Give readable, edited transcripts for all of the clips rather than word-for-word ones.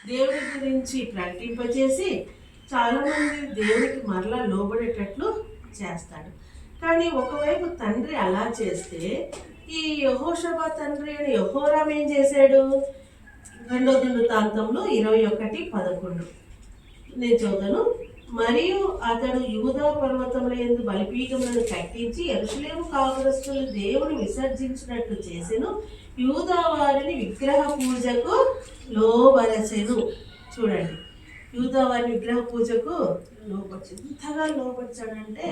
దేవుడి గురించి ప్రకటింపచేసి చాలామంది దేవునికి మరలా లోబడేటట్లు చేస్తాడు. కానీ ఒకవైపు తండ్రి అలా చేస్తే ఈ యెహోషాఫా తండ్రి అయిన యెహోరాం ఏం చేశాడు? 2 దినవృత్తాంతంలో 21:11 నేను చదువుతాను. మరియు అతడు యూదా పర్వతముల యందు బలిపీఠములను కట్టించి యెరూషలేము కాపురస్తులు దేవుని విసర్జించినట్లు చేసెను. యూదా వారిని విగ్రహ పూజకు లోబరచెను. చూడండి, యూదా వారిని విగ్రహ పూజకు లోపరిచాడు. ఇంతగా లోపరిచాడంటే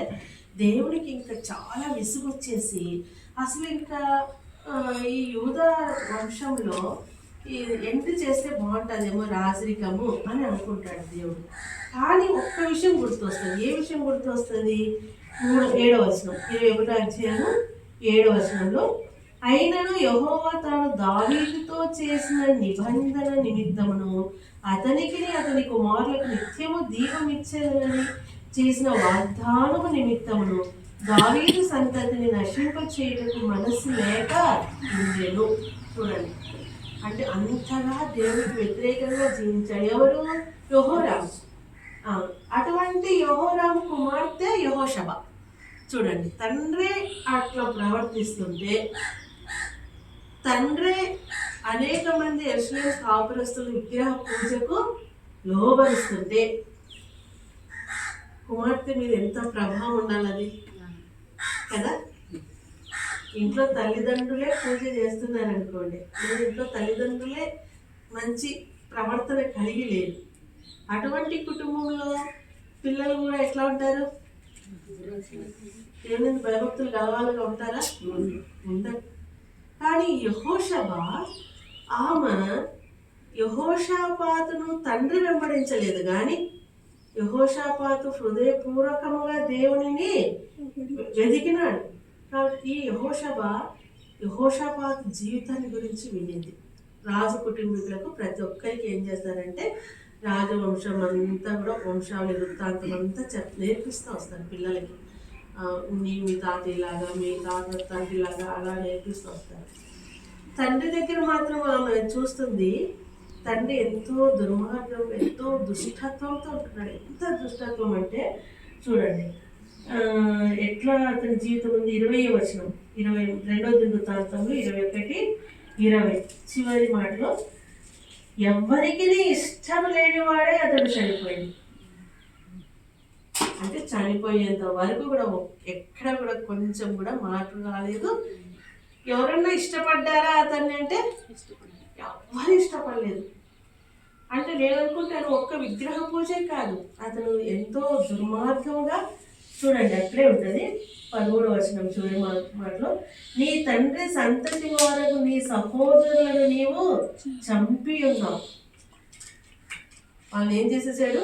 దేవునికి ఇంకా చాలా విసుగొచ్చేసి అసలు ఇంకా ఈ యూదా వంశంలో ఈ ఎంట్రీ చేస్తే బాగుంటుందేమో రాజరికము అని అనుకుంటాడు దేవుడు. కానీ ఒక్క విషయం గుర్తొస్తుంది. ఏ విషయం గుర్తొస్తుంది? 7వ వచనం, 21వ అధ్యాయం 7వ వచనంలో, అయినను యెహోవా తాను దావీదుతో చేసిన నిబంధన నిమిత్తమును అతనికి అతని కుమారులకు నిత్యము దీపమిచ్చేదని చేసిన వాగ్దానము నిమిత్తమును దావీదు సంతతిని నశింప చేయటకు మనస్సు లేక ఉండెను. చూడండి, అంటే అంతగా దేవుడికి వ్యతిరేకంగా జీవించాడు. ఎవరు? యెహోరాం. అటువంటి యెహోరాం కుమార్తె యెహోషబా. చూడండి, తండ్రి అట్లా ప్రవర్తిస్తుంటే, తండ్రి అనేక మంది యెరూషలేము కాపురస్తులు విగ్రహ పూజకు లోబరుస్తుంటే కుమార్తె మీద ఎంత ప్రభావం ఉండాలి కదా. ఇంట్లో తల్లిదండ్రులే పూజ చేస్తున్నారు అనుకోండి, నేను ఇంట్లో తల్లిదండ్రులే మంచి ప్రవర్తన కలిగి లేదు, అటువంటి కుటుంబంలో పిల్లలు కూడా ఎట్లా ఉంటారు? ఏమైనా భయభక్తులు గలవాలుగా ఉంటారా? ఉండరు. కానీ యెహోషబా, ఆమె యెహోషాపాతును తండ్రి వెంబడించలేదు, కానీ యెహోషాపాతు హృదయపూర్వకముగా దేవునిని వెదికినాడు. కాబట్టి ఈ యెహోషాపాతు జీవితాన్ని గురించి వినింది. రాజు కుటుంబీకులకు ప్రతి ఒక్కరికి ఏం చేస్తారంటే రాజవంశం అంతా కూడా వంశావళి వృత్తాంతం అంతా నేర్పిస్తూ వస్తారు పిల్లలకి. మీ తాతయ్యలాగా, మీ తండ్రిలాగా అలా నేర్పిస్తూ వస్తారు. తండ్రి దగ్గర మాత్రం ఆమె చూస్తుంది, తండ్రి ఎంతో దుర్మార్గం, ఎంతో దుష్టత్వంతో ఉంటున్నాడు. ఎంత దుష్టత్వం అంటే చూడండి, ఎట్లా అతని జీవితం ఉంది. 20వ వచనం, 22వ దినవృత్తాంతంలో 21:20 చివరి మాటలో, ఎవ్వరికి ఇష్టం లేనివాడే అతడు చనిపోయింది. అంటే చనిపోయేంత వరకు కూడా ఎక్కడ కూడా కొంచెం కూడా మార్పు రాలేదు. ఎవరన్నా ఇష్టపడ్డారా అతన్ని అంటే ఎవ్వరు ఇష్టపడలేదు. అంటే నేను అనుకుంటాను ఒక్క విగ్రహ పూజే కాదు, అతను ఎంతో దుర్మార్గంగా. చూడండి, అక్కడే ఉంటుంది 13వ వచనం చివరి మాటలో, నీ తండ్రి సంతతి వరకు నీ సహోదరులను నీవు చంపి ఉన్నావు. వాళ్ళు ఏం చేసేసాడు?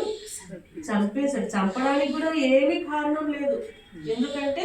చంపేశాడు. చంపడానికి కూడా ఏమీ కారణం లేదు. ఎందుకంటే